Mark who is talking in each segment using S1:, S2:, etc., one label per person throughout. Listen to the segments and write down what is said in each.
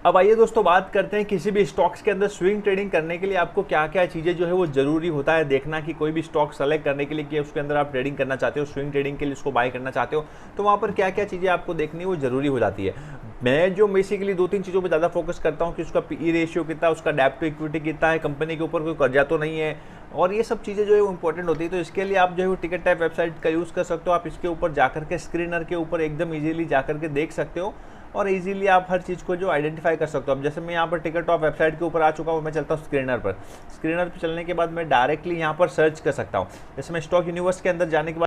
S1: अब आइए दोस्तों बात करते हैं किसी भी स्टॉक्स के अंदर स्विंग ट्रेडिंग करने के लिए आपको क्या क्या चीज़ें जो है वो जरूरी होता है देखना कि कोई भी स्टॉक सेलेक्ट करने के लिए कि उसके अंदर आप ट्रेडिंग करना चाहते हो, स्विंग ट्रेडिंग के लिए उसको बाय करना चाहते हो, तो वहाँ पर क्या क्या चीज़ें आपको देखनी वो जरूरी हो जाती है। मैं जो बेसिकली 2-3 चीज़ों पर ज़्यादा फोकस करता हूँ कि उसका पी रेशियो कितना, उसका डेब्ट टू इक्विटी कितना है, कंपनी के ऊपर कोई कर्जा तो नहीं है, और ये सब चीज़ें जो है वो इंपॉर्टेंट होती है। तो इसके लिए आप जो है वो टिकट टाइप वेबसाइट का यूज़ कर सकते हो। आप इसके ऊपर जाकर के स्क्रीनर के ऊपर एकदम इजीली जाकर के देख सकते हो और इजीली आप हर चीज़ को जो आइडेंटिफाई कर सकते हो। अब जैसे मैं यहाँ पर टिकट ऑफ वेबसाइट के ऊपर आ चुका हूँ, मैं चलता हूँ स्क्रीनर पर। स्क्रीनर पर चलने के बाद मैं डायरेक्टली यहाँ पर सर्च कर सकता हूँ। जैसे मैं स्टॉक यूनिवर्स के अंदर जाने के बाद,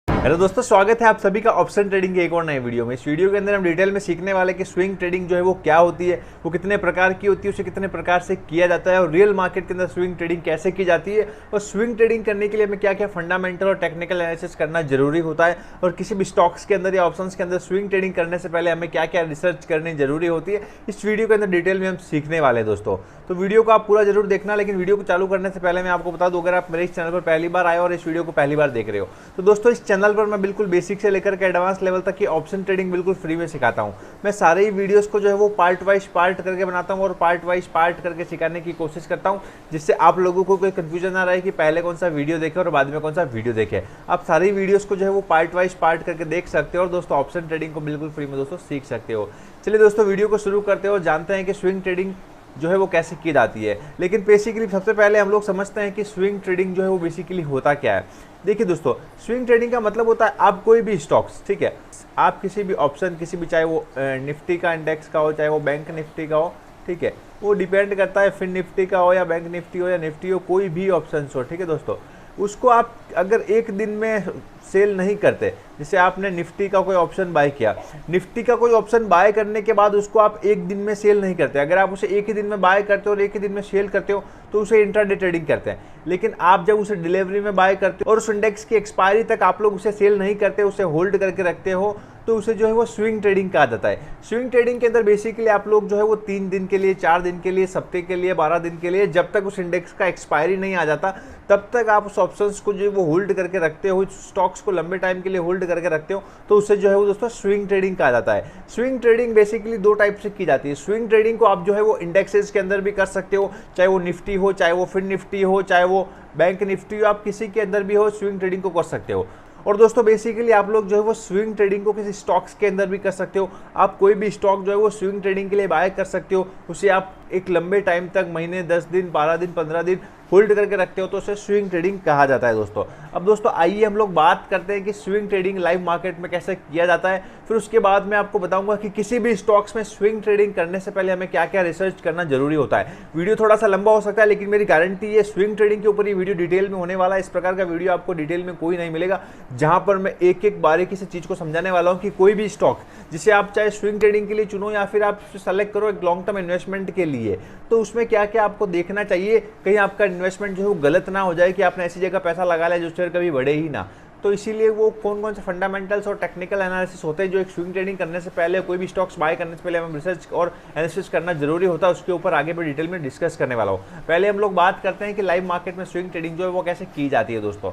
S1: हेलो दोस्तों, स्वागत है आप सभी का ऑप्शन ट्रेडिंग के एक और नए वीडियो में। इस वीडियो के अंदर हम डिटेल में सीखने वाले कि स्विंग ट्रेडिंग जो है वो क्या होती है, वो कितने प्रकार की होती है, उसे कितने प्रकार से किया जाता है और रियल मार्केट के अंदर स्विंग ट्रेडिंग कैसे की जाती है, और स्विंग ट्रेडिंग करने के लिए हमें क्या क्या फंडामेंटल और टेक्निकल एनालिसिस करना जरूरी होता है, और किसी भी स्टॉक्स के अंदर या ऑप्शंस के अंदर स्विंग ट्रेडिंग करने से पहले हमें क्या क्या रिसर्च करनी जरूरी होती है, इस वीडियो के अंदर डिटेल में हम सीखने वाले हैं दोस्तों। तो वीडियो को आप पूरा जरूर देखना, लेकिन वीडियो को चालू करने से पहले मैं आपको बता दूं, अगर आप मेरे इस चैनल पर पहली बार आए और इस वीडियो को पहली बार देख रहे हो, तो दोस्तों इस चैनल पर मैं बिल्कुल बेसिक से लेकर के एडवांस लेवल तक की ऑप्शन ट्रेडिंग बिल्कुल फ्री में सिखाता हूं। मैं सारे ही वीडियोस को जो है वो पार्ट वाइज पार्ट करके बनाता हूं और पार्ट वाइज पार्ट करके सिखाने की कोशिश करता हूं, जिससे आप लोगों को कोई कंफ्यूजन ना रहे कि पहले कौन सा वीडियो देखे और बाद में कौन सा वीडियो देखे। आप सारी वीडियोस को जो है वो पार्ट वाइज पार्ट करके देख सकते हो और दोस्तों ऑप्शन ट्रेडिंग को बिल्कुल फ्री में दोस्तों सीख सकते हो। चलिए दोस्तों वीडियो को शुरू करते हो, जानते हैं कि स्विंग ट्रेडिंग जो है वो कैसे की जाती है। लेकिन बेसिकली सबसे पहले हम लोग समझते हैं कि स्विंग ट्रेडिंग जो है वो बेसिकली होता क्या है। देखिए दोस्तों, स्विंग ट्रेडिंग का मतलब होता है आप कोई भी स्टॉक्स, ठीक है, आप किसी भी ऑप्शन, किसी भी, चाहे वो निफ्टी का इंडेक्स का हो, चाहे वो बैंक निफ्टी का हो, ठीक है, वो डिपेंड करता है फिर निफ्टी का हो या बैंक निफ्टी हो या निफ्टी हो, कोई भी ऑप्शन हो, ठीक है दोस्तों, उसको आप अगर एक दिन में सेल नहीं करते, जैसे आपने निफ्टी का कोई ऑप्शन बाय किया, निफ्टी का कोई ऑप्शन बाय करने के बाद उसको आप एक दिन में सेल नहीं करते। अगर आप उसे एक ही दिन में बाय करते हो और एक ही दिन में सेल करते हो तो उसे इंट्राडे ट्रेडिंग करते हैं। लेकिन आप जब उसे डिलीवरी में बाय करते हो और उस इंडेक्स की एक्सपायरी तक आप लोग उसे सेल नहीं करते, उसे होल्ड करके रखते हो, तो उसे जो है वो स्विंग ट्रेडिंग कहा जाता है। स्विंग ट्रेडिंग के अंदर बेसिकली आप लोग जो है वो 3 दिन के लिए, 4 दिन के लिए, सप्ताह के लिए, 12 दिन के लिए, जब तक उस इंडेक्स का एक्सपायरी नहीं आ जाता तब तक आप उस ऑप्शंस को जो है वो होल्ड करके रखते हो, स्टॉक्स को लंबे टाइम के लिए होल्ड करके रखते हो, तो उससे जो है वो दोस्तों स्विंग ट्रेडिंग कहा जाता है। स्विंग ट्रेडिंग बेसिकली 2 टाइप से की जाती है। स्विंग ट्रेडिंग को आप जो है वो इंडेक्सेस के अंदर भी कर सकते हो, चाहे वो निफ्टी हो, चाहे वो फिर निफ्टी हो, चाहे वो बैंक निफ्टी हो, आप किसी के अंदर भी हो स्विंग ट्रेडिंग को कर सकते हो। और दोस्तों बेसिकली आप लोग जो है वो स्विंग ट्रेडिंग को किसी स्टॉक्स के अंदर भी कर सकते हो। आप कोई भी स्टॉक जो है वो स्विंग ट्रेडिंग के लिए बाय कर सकते हो, उसे आप एक लंबे टाइम तक, महीने, 10 दिन, 12 दिन, 15 दिन होल्ड करके रखते हो, तो उसे स्विंग ट्रेडिंग कहा जाता है दोस्तों। अब दोस्तों आइए हम लोग बात करते हैं कि स्विंग ट्रेडिंग लाइव मार्केट में कैसे किया जाता है। फिर उसके बाद मैं आपको बताऊंगा कि किसी भी स्टॉक्स में स्विंग ट्रेडिंग करने से पहले हमें क्या क्या रिसर्च करना जरूरी होता है। वीडियो थोड़ा सा लंबा हो सकता है, लेकिन मेरी गारंटी है स्विंग ट्रेडिंग के ऊपर ये वीडियो डिटेल में होने वाला है। इस प्रकार का वीडियो आपको डिटेल में कोई नहीं मिलेगा, जहां पर मैं एक एक बारीकी से चीज को समझाने वाला हूं कि कोई भी स्टॉक जिसे आप चाहे स्विंग ट्रेडिंग के लिए चुनो या फिर आप सेलेक्ट करो एक लॉन्ग टर्म इन्वेस्टमेंट के लिए, तो उसमें क्या क्या आपको देखना चाहिए, कहीं आपका इन्वेस्टमेंट जो है वो गलत ना हो जाए कि आपने ऐसी जगह पैसा लगा लिया जो शेयर कभी बढ़े ही ना। तो इसीलिए वो कौन कौन से फंडामेंटल्स और टेक्निकल एनालिसिस होते हैं जो एक स्विंग ट्रेडिंग करने से पहले, कोई भी स्टॉक्स बाय करने से पहले हमें रिसर्च और एनालिसिस करना जरूरी होता है, उसके ऊपर आगे भी डिटेल में डिस्कस करने वाला हूँ। पहले हम लोग बात करते हैं कि लाइव मार्केट में स्विंग ट्रेडिंग जो है वो कैसे की जाती है दोस्तों।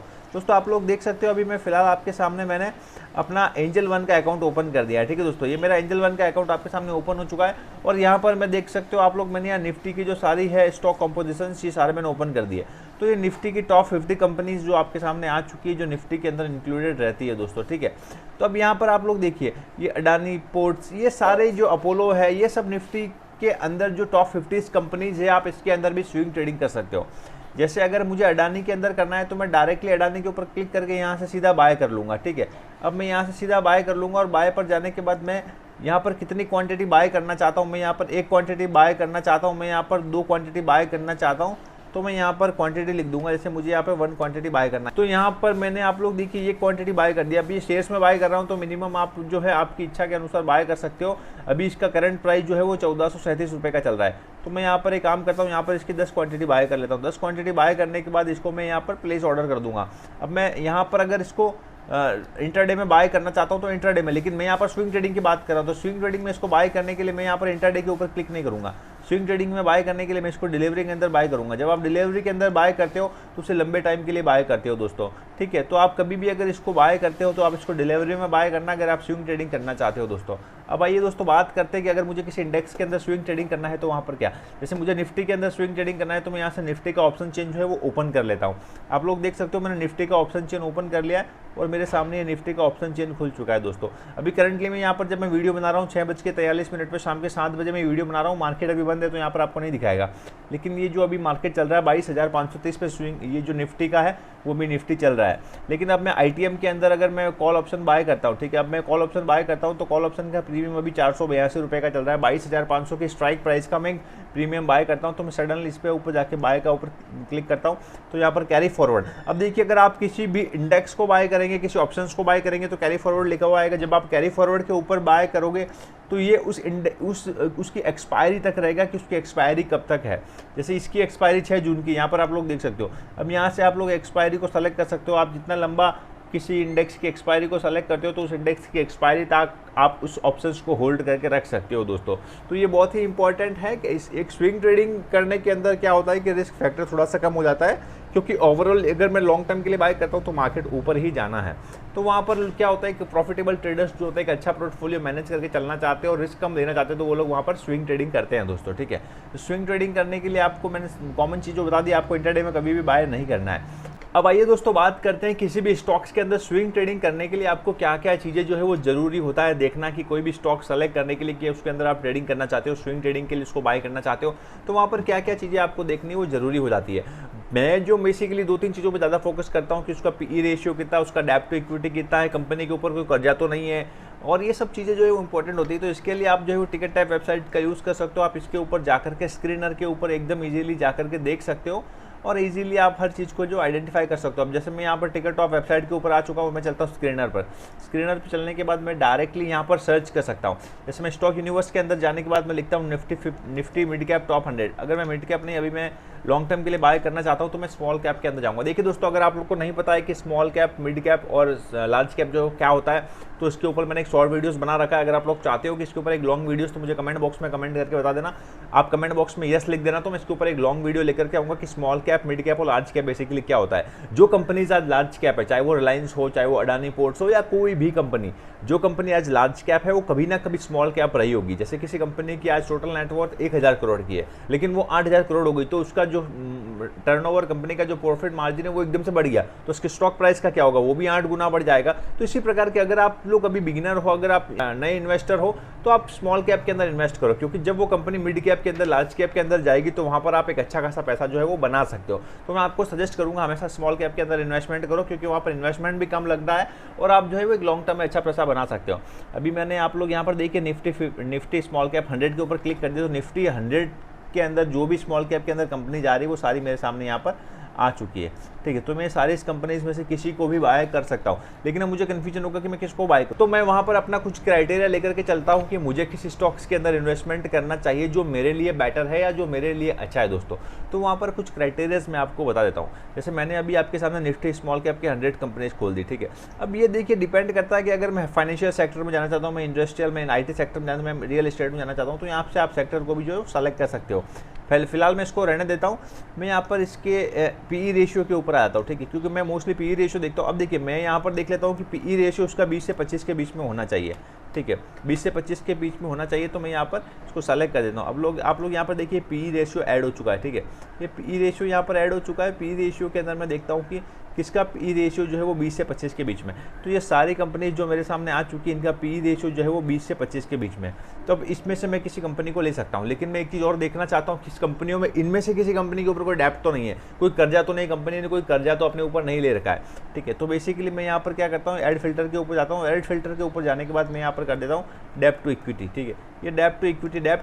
S1: आप लोग देख सकते हो, अभी मैं फिलहाल आपके सामने मैंने अपना एंजल वन का अकाउंट ओपन कर दिया है, ठीक है दोस्तों। ये मेरा एंजल वन का अकाउंट आपके सामने ओपन हो चुका है और यहाँ पर मैं देख सकते हो आप लोग, मैंने यहाँ निफ्टी की जो सारी है स्टॉक कंपोजिशन, ये सारे मैंने ओपन कर दिए। तो ये निफ्टी की टॉप 50 कंपनीज जो आपके सामने आ चुकी है, जो निफ्टी के अंदर इंक्लूडेड रहती है दोस्तों, ठीक है। तो अब यहाँ पर आप लोग देखिए, ये अडानी पोर्ट्स, ये सारे जो अपोलो है, ये सब निफ्टी के अंदर जो टॉप 50 कंपनीज है, आप इसके अंदर भी स्विंग ट्रेडिंग कर सकते हो। जैसे अगर मुझे अडानी के अंदर करना है तो मैं डायरेक्टली अडानी के ऊपर क्लिक करके यहाँ से सीधा बाय कर लूँगा, ठीक है। अब मैं यहाँ से सीधा बाय कर लूँगा और बाय पर जाने के बाद मैं यहाँ पर कितनी क्वांटिटी बाय करना चाहता हूँ, मैं यहाँ पर 1 क्वांटिटी बाय करना चाहता हूँ, मैं यहाँ पर 2 क्वांटिटी बाय करना चाहता हूँ, तो मैं यहाँ पर क्वांटिटी लिख दूंगा। जैसे मुझे यहाँ पे 1 क्वांटिटी बाय करना है, तो यहाँ पर मैंने आप लोग देखिए ये क्वांटिटी बाय कर दिया। अभी शेयर्स में बाय कर रहा हूँ, तो मिनिमम आप जो है आपकी इच्छा के अनुसार बाय कर सकते हो। अभी इसका करंट प्राइस जो है वो 1437 रुपये का चल रहा है। तो मैं यहाँ पर एक काम करता हूँ, यहाँ पर इसकी 10 क्वांटिटी बाय कर लेता हूँ। 10 क्वांटिटी बाय करने के बाद इसको मैं यहाँ पर प्लेस ऑर्डर कर दूंगा। अब मैं यहाँ पर अगर इसको इंटरडे में बाय करना चाहता हूँ तो इंटरडे में, लेकिन मैं यहाँ पर स्विंग ट्रेडिंग की बात कर रहा हूँ, तो स्विंग ट्रेडिंग में इसको बाय करने के लिए मैं यहाँ पर इंटरडे के ऊपर क्लिक नहीं करूँगा। स्विंग ट्रेडिंग में बाय करने के लिए मैं इसको डिलीवरी के अंदर बाय करूँगा। जब आप डिलीवरी के अंदर बाय करते हो तो उसे लंबे टाइम के लिए बाय करते हो दोस्तों, ठीक है। तो आप कभी भी अगर इसको बाय करते हो तो आप इसको डिलीवरी में बाय करना, अगर आप स्विंग ट्रेडिंग करना चाहते हो दोस्तों। अब आइए दोस्तों बात करते हैं कि अगर मुझे किसी इंडेक्स के अंदर स्विंग ट्रेडिंग करना है तो वहाँ पर क्या, जैसे मुझे निफ्टी के अंदर स्विंग ट्रेडिंग करना है तो मैं यहाँ से निफ्टी का ऑप्शन चेन जो है वो ओपन कर लेता हूँ। आप लोग देख सकते हो मैंने निफ्टी का ऑप्शन चेन ओपन कर लिया है और मेरे सामने ये निफ्टी का ऑप्शन चेन खुल चुका है दोस्तों। अभी करंटली मैं यहाँ पर जब मैं वीडियो बना रहा हूँ 6:43 पर शाम के 7 बजे मैं वीडियो बना रहा हूँ, मार्केट अभी बंद है तो यहाँ पर आपको नहीं दिखाएगा, लेकिन ये जो अभी मार्केट चल रहा है 22,530 पे स्विंग, ये जो निफ्टी का है वो भी निफ्टी चल रहा है। लेकिन अब मैं ITM के अंदर अगर मैं कॉल ऑप्शन बाय करता हूँ, ठीक है, अब मैं कॉल ऑप्शन बाय करता हूँ तो कॉल ऑप्शन का प्रीमियम अभी 482 रुपये का चल रहा है। 22,500 की स्ट्राइक प्राइस का मैं प्रीमियम बाय करता हूँ तो मैं सडनली इस पे ऊपर जाके बाय का ऊपर क्लिक करता हूँ तो यहाँ पर कैरी फॉरवर्ड। अब देखिए अगर आप किसी भी इंडेक्स को बाय करेंगे, किसी ऑप्शंस को बाय करेंगे तो कैरी फॉरवर्ड लिखा हुआ आएगा। जब आप कैरी फॉरवर्ड के ऊपर बाय करोगे तो ये उसकी एक्सपायरी तक रहेगा कि उसकी एक्सपायरी कब तक है। जैसे इसकी एक्सपायरी 6 जून की, यहाँ पर आप लोग देख सकते हो। अब यहाँ से आप लोग एक्सपायरी को सेलेक्ट कर सकते हो। आप जितना लंबा किसी इंडेक्स की एक्सपायरी को सेलेक्ट करते हो तो उस इंडेक्स की एक्सपायरी तक आप उस ऑप्शंस को होल्ड करके रख सकते हो दोस्तों। तो ये बहुत ही इंपॉर्टेंट है कि इस एक स्विंग ट्रेडिंग करने के अंदर क्या होता है कि रिस्क फैक्टर थोड़ा सा कम हो जाता है, क्योंकि ओवरऑल अगर मैं लॉन्ग टर्म के लिए बाय करता हूँ तो मार्केट ऊपर ही जाना है। तो वहाँ पर क्या होता है कि प्रॉफिटेबल ट्रेडर्स जो होते हैं, एक अच्छा पोर्टफोलियो मैनेज करके चलना चाहते हैं और रिस्क कम लेना चाहते हैं, तो वो लोग वहाँ पर स्विंग ट्रेडिंग करते हैं दोस्तों, ठीक है। तो स्विंग ट्रेडिंग करने के लिए आपको मैंने कॉमन चीज़ जो बता दी, आपको इंटरडे में कभी भी बाय नहीं करना है। अब आइए दोस्तों बात करते हैं किसी भी स्टॉक्स के अंदर स्विंग ट्रेडिंग करने के लिए आपको क्या क्या चीज़ें जो है वो जरूरी होता है देखना, कि कोई भी स्टॉक सेलेक्ट करने के लिए कि उसके अंदर आप ट्रेडिंग करना चाहते हो, स्विंग ट्रेडिंग के लिए उसको बाय करना चाहते हो, तो वहाँ पर क्या क्या चीज़ें आपको देखनी वो जरूरी हो जाती है। मैं जो बेसिकली 2-3 चीज़ों पर ज़्यादा फोकस करता हूँ कि उसका PE रेशियो कितना है, उसका डेब्ट टू इक्विटी कितना है, कंपनी के ऊपर कोई कर्जा तो नहीं है, और ये सब चीज़ें जो है वो इंपॉर्टेंट होती है। तो इसके लिए आप जो है वो टिकट टाइप वेबसाइट का यूज़ कर सकते हो। आप इसके ऊपर जाकर के स्क्रीनर के ऊपर एकदम ईजिली जाकर के देख सकते हो और इजीली आप हर चीज़ को जो आइडेंटिफाई कर सकते हो। अब जैसे मैं यहाँ पर टिकट टॉप वेबसाइट के ऊपर आ चुका हूँ, मैं चलता हूँ स्क्रीनर पर। स्क्रीनर पर चलने के बाद मैं डायरेक्टली यहाँ पर सर्च कर सकता हूँ। जैसे मैं स्टॉक यूनिवर्स के अंदर जाने के बाद मैं लिखता हूँ निफ्टी मिड कैप टॉप 100। अगर मैं मिड कैप नहीं, अभी मैं लॉन्ग टर्म के लिए बाय करना चाहता हूँ तो मैं स्मॉल कैप के अंदर जाऊँगा। देखिए दोस्तों, अगर आप लोग को नहीं पता है कि स्मॉल कैप, मिड कैप और लार्ज कैप जो क्या होता है, तो इसके ऊपर मैंने एक शॉर्ट वीडियोस बना रखा है। अगर आप लोग चाहते हो कि इसके ऊपर एक लॉन्ग वीडियोस, तो मुझे कमेंट बॉक्स में कमेंट करके बता देना। आप कमेंट बॉक्स में यस लिख देना तो मैं इसके ऊपर एक लॉन्ग वीडियो लेकर के आऊँगा कि स्मॉल कैप, मिड कैप और लार्ज कैप बेसिकली क्या होता है। जो कंपनीज आज लार्ज कैप है, चाहे वो रिलायंस हो, चाहे वो अडानी पोर्ट्स हो, या कोई भी कंपनी, जो कंपनी आज लार्ज कैप है वो कभी ना कभी स्मॉल कैप रही होगी। जैसे किसी कंपनी की आज टोटल नेटवर्थ 1000 करोड़ की है, लेकिन वो 8000 करोड़ हो गई, तो उसका जो टर्नओवर, कंपनी का जो प्रॉफिट मार्जिन है वो एकदम से बढ़ गया, तो उसके स्टॉक प्राइस का क्या होगा, वो भी 8 गुना बढ़ जाएगा। तो इसी प्रकार के अगर आप लोग अभी बिगिनर हो, अगर आप नए इन्वेस्टर हो, तो आप स्मॉल कैप के अंदर इन्वेस्ट करो, क्योंकि जब वो कंपनी मिड कैप के अंदर, लार्ज कैप के अंदर जाएगी तो वहां पर आप एक अच्छा खासा पैसा जो है वो बना सकते हो। तो मैं आपको सजेस्ट करूंगा हमेशा स्मॉल कैप के अंदर इन्वेस्टमेंट करो, क्योंकि वहाँ पर इन्वेस्टमेंट भी कम लगता है और आप जो है वो एक लॉन्ग टर्म में अच्छा पैसा बना सकते हो। अभी मैंने आप लोग यहाँ पर देखिए निफ्टी स्मॉल कैप 100 के ऊपर क्लिक कर दिया तो निफ्टी 100 के अंदर जो भी स्मॉल कैप के अंदर कंपनी जा रही है वो सारी मेरे सामने यहाँ पर आ चुकी है, ठीक है। तो मैं सारी इस कंपनीज में से किसी को भी बाय कर सकता हूँ, लेकिन अब मुझे कन्फ्यूजन होगा कि मैं किसको बाय करूँ। तो मैं वहाँ पर अपना कुछ क्राइटेरिया लेकर के चलता हूँ कि मुझे किस स्टॉक्स के अंदर इन्वेस्टमेंट करना चाहिए जो मेरे लिए बेटर है या जो मेरे लिए अच्छा है दोस्तों। तो वहाँ पर कुछ क्राइटेरियाज मैं आपको बता देता हूँ। जैसे मैंने अभी आपके सामने निफ्टी स्मॉल कैप के 100 कंपनीज खोल दी, ठीक है। अब ये देखिए डिपेंड करता है कि अगर मैं फाइनेंशियल सेक्टर में जाना चाहता हूँ, मैं इंडस्ट्रियल में, IT सेक्टर में जाना, मैं रियल एस्टेट में जाना चाहता हूँ, तो यहाँ से आप सेक्टर को भी जो सेलेक्ट कर सकते हो। फिलहाल मैं इसको रहने देता हूँ। मैं यहाँ पर इसके PE रेशियो के ऊपर आ जाता हूँ, ठीक है, क्योंकि मैं मोस्टली PE रेशियो देखता हूँ। अब देखिए मैं यहाँ पर देख लेता हूँ कि PE रेशियो उसका 20 से 25 के बीच में होना चाहिए, ठीक है, 20 से 25 के बीच में होना चाहिए। तो मैं यहाँ पर इसको सेलेक्ट कर देता हूँ। आप लोग यहाँ पर देखिए PE रेशियो ऐड हो चुका है, ठीक है, ये PE रेशियो यहाँ पर ऐड हो चुका है। PE रेशियो के अंदर मैं देखता हूँ कि किसका PE रेशियो जो है वो 20 से 25 के बीच में। तो ये सारी कंपनीज जो मेरे सामने आ चुकी है, इनका PE रेशियो जो है वो 20 से 25 के बीच में। तो अब इसमें से मैं किसी कंपनी को ले सकता हूँ, लेकिन मैं एक चीज़ और देखना चाहता हूँ, किस कंपनियों में, इनमें से किसी कंपनी के ऊपर कोई डेब्ट तो नहीं है, कोई कर्जा तो नहीं, कंपनी ने कोई कर्जा तो अपने ऊपर नहीं ले रखा है, ठीक है। तो बेसिकली मैं यहाँ पर क्या करता हूँ, ऐड फिल्टर के ऊपर जाता हूँ। ऐड फिल्टर के ऊपर जाने के बाद मैं यहाँ पर कर देता हूँ डेब्ट टू इक्विटी, ठीक है। ये डेब्ट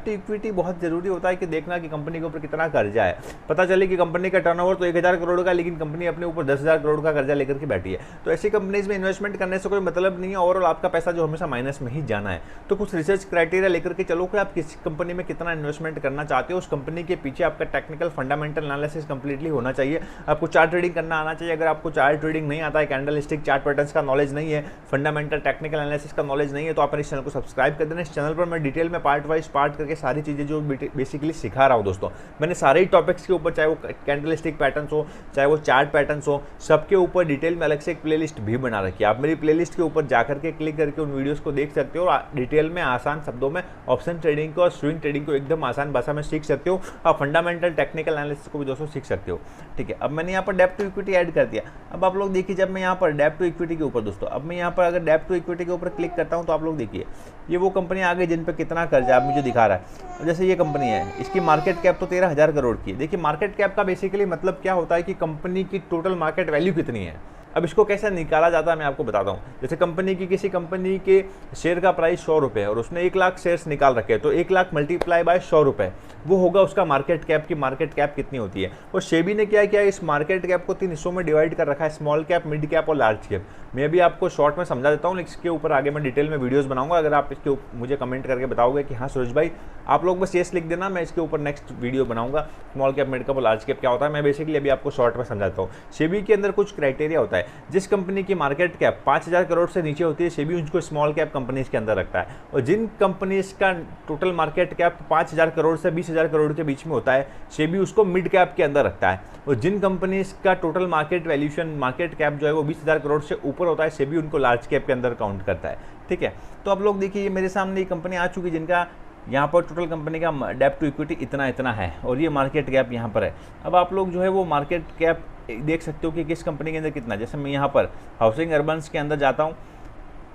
S1: टू इक्विटी बहुत जरूरी होता है कि देखना कि कंपनी के ऊपर कितना कर्जा है। पता चले कि कंपनी का टर्नओवर तो 1000 करोड़ का, लेकिन कंपनी अपने ऊपर 10,000 करोड़ का कर्जा लेकर के बैठी है, तो ऐसी कंपनीज में इन्वेस्टमेंट करने से कोई मतलब नहीं है। ओवरऑल आपका पैसा जो हमेशा माइनस में ही जाना है। तो कुछ रिसर्च क्राइटेरिया लेकर के चलो कि आप किस कंपनी में कितना इन्वेस्टमेंट करना चाहते हो। उस कंपनी के पीछे आपका टेक्निकल फंडामेंटल एनालिसिस कंप्लीटली होना चाहिए। आपको चार्ट ट्रेडिंग करना आना चाहिए। अगर आपको चार्ट ट्रेडिंग नहीं आता है, कैंडल स्टिक चार्ट पैटर्न्स का नॉलेज नहीं है, फंडामेंटल टेक्निकल एनालिसिस का नॉलेज नहीं है, तो आप इस चैनल को सब्सक्राइब कर देना। इस चैनल पर मैं डिटेल में पार्ट वाइज पार्ट करके सारी चीज़ें जो बेसिकली सिखा रहा हूँ दोस्तों, मैंने सारे ही टॉपिक्स के ऊपर, चाहे वो कैंडलस्टिक पैटर्न्स हो, चाहे वो चार्ट पैटर्न्स हो, सबके ऊपर डिटेल में अलग से एक प्लेलिस्ट भी बना रखी है। आप मेरी प्लेलिस्ट के ऊपर जाकर के क्लिक करके उन वीडियोस को देख सकते हो और डिटेल में आसान शब्दों में ऑप्शन ट्रेडिंग को और स्विंग ट्रेडिंग को एकदम आसान भाषा में सीख सकते हो। आप फंडामेंटल टेक्निकल एनालिसिस को भी दोस्तों सीख सकते हो। ठीक है, अब मैंने यहाँ पर डेप्थ टू इक्विटी ऐड कर दिया। अब आप लोग देखिए, जब मैं यहाँ पर डेप्थ टू इक्विटी के ऊपर दोस्तों, अब मैं यहाँ पर अगर डेप्थ टू इक्विटी के ऊपर क्लिक करता हूँ तो आप लोग देखिए ये वो कंपनी आ गई जिन पर कितना कर्जा आप मुझे दिखा रहा है। जैसे ये कंपनी है, इसकी मार्केट कैप तो 13,000 करोड़ की है। देखिए मार्केट कैप का बेसिकली मतलब क्या होता है कि कंपनी की टोटल मार्केट वैल्यू कितनी है। अब इसको कैसे निकाला जाता है मैं आपको बताता हूँ। जैसे कंपनी की, किसी कंपनी के शेयर का प्राइस 100 रुपये है और उसने 1 लाख शेयर्स निकाल रखे हैं, तो 1 लाख मल्टीप्लाई बाय 100 रुपये, वो होगा उसका मार्केट कैप की मार्केट कैप कितनी होती है। और सेबी ने क्या किया, इस मार्केट कैप को 3 हिस्सों में डिवाइड कर रखा है, स्मॉल कैप, मिड कैप और लार्ज कैप। मैं भी आपको शॉर्ट में समझा देता हूँ, इसके ऊपर आगे मैं डिटेल में वीडियोस बनाऊंगा। अगर आप इसके मुझे कमेंट करके बताओगे कि हाँ सूरज भाई, आप लोग बस येस लिख देना, मैं इसके ऊपर नेक्स्ट वीडियो बनाऊंगा स्मॉल कैप, मिड कैप और लार्ज कैप क्या होता है। मैं बेसिकली अभी आपको शॉर्ट में समझाता हूँ। सेबी के अंदर कुछ क्राइटेरिया होता है। जिस कंपनी की मार्केट कैप 5,000 करोड़ से नीचे होती है, सेबी उनको स्मॉल कैप कंपनीज के अंदर रखता है। और जिन कंपनीज का टोटल मार्केट कैप 5,000 करोड़ से 20,000 करोड़ के बीच में होता है, सेबी उसको मिड कैप के अंदर रखता है। और जिन कंपनीज का total market valuation, market cap जो है वो 20,000 करोड़ से ऊपर होता है, सेबी उनको लार्ज कैप के अंदर काउंट करता है। ठीक है, तो आप लोग देखिए मेरे सामने ये कंपनी आ चुकी है जिनका यहाँ पर टोटल कंपनी का डेप्थ टू इक्विटी इतना है और ये मार्केट कैप यहाँ पर है। अब आप लोग जो है वो मार्केट कैप देख सकते हो कि किस कंपनी के अंदर कितना। जैसे मैं यहाँ पर हाउसिंग अर्बन्स के अंदर जाता हूँ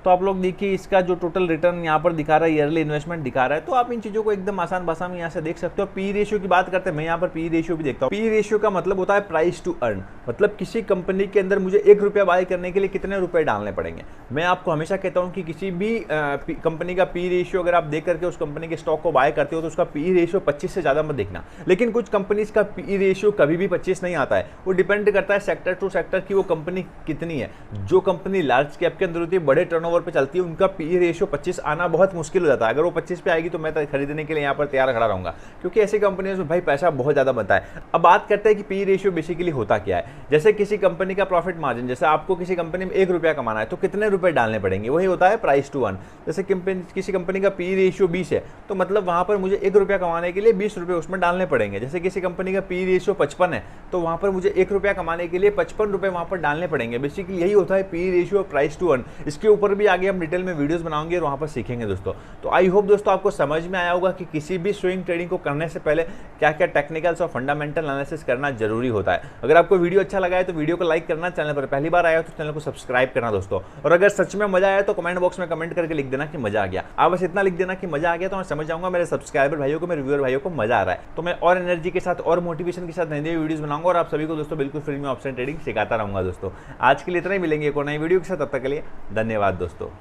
S1: तो आप लोग देखिए इसका जो टोटल रिटर्न यहाँ पर दिखा रहा है, ईयरली इन्वेस्टमेंट दिखा रहा है। तो आप इन चीज़ों को एकदम आसान भाषा में यहाँ से देख सकते हो। पी रेशियो की बात करते हैं, मैं यहाँ पर पी रेशियो भी देखता हूँ। पी रेशियो का मतलब होता है प्राइस टू अर्न, मतलब किसी कंपनी के अंदर मुझे 1 रुपया बाय करने के लिए कितने रुपए डालने पड़ेंगे। मैं आपको हमेशा कहता हूँ कि किसी भी कंपनी का पी रेशियो अगर आप देख करके उस कंपनी के स्टॉक को बाय करते हो तो उसका पी रेशियो 25 से ज़्यादा मत देखना। लेकिन कुछ कंपनीज का पी रेशियो कभी भी 25 नहीं आता है, वो डिपेंड करता है सेक्टर टू सेक्टर की वो कंपनी कितनी है। जो कंपनी लार्ज कैप के अंदर होती है, बड़े टर्नओवर पे चलती है, उनका पी रेशियो 25 आना बहुत मुश्किल हो जाता है। अगर वो 25 पे आएगी तो मैं खरीदने के लिए यहाँ पर तैयार खड़ा रहूंगा, क्योंकि ऐसी कंपनियों में भाई पैसा बहुत ज़्यादा बनता है। अब बात करते हैं कि पी रेशियो बेसिकली होता क्या है। जैसे किसी कंपनी का प्रॉफिट मार्जिन, जैसे आपको किसी कंपनी में 1 रुपया कमाना है तो कितने रुपए डालने पड़ेंगे, वही होता है प्राइस टू अर्न। जैसे किसी कंपनी का पी रेशियो 20 है तो मतलब वहाँ पर मुझे 1 रुपया कमाने के लिए 20 रुपये उसमें डालने पड़ेंगे। जैसे किसी कंपनी का पी रेशियो 55 है तो वहाँ पर मुझे 1 रुपया कमाने के लिए 55 रुपये वहाँ पर डालने पड़ेंगे। बेसिकली यही होता है P ratio, price to earn. इसके ऊपर भी आगे हम डिटेल में वीडियोस बनाएंगे और वहाँ पर सीखेंगे दोस्तों। तो आई होप दोस्तों आपको समझ में आया होगा कि किसी भी स्विंग ट्रेडिंग को करने से पहले क्या क्या टेक्निकल्स और फंडामेंटल एनालिसिस करना जरूरी होता है। अगर आपको वीडियो अच्छा लगा है तो वीडियो को लाइक करना, चैनल पर पहली बार आया हो तो चैनल को सब्सक्राइब करना दोस्तों। और अगर सच में मजा आया तो कमेंट बॉक्स में कमेंट करके लिख देना कि मजा आ गया। आप बस इतना लिख देना कि मजा आ गया तो मैं समझ जाऊंगा मेरे सब्सक्राइबर भाइयों को, मेरे व्यूअर भाइयों को मजा आ रहा है। तो मैं और एनर्जी के साथ और मोटिवेशन के साथ नई नई वीडियोस बनाऊंगा और आप सभी को दोस्तों बिल्कुल फ्री में ऑप्शन ट्रेडिंग सिखाता रहूंगा दोस्तों। आज के लिए इतना ही, मिलेंगे एक और नई वीडियो के साथ, तब तक के लिए धन्यवाद दोस्तों।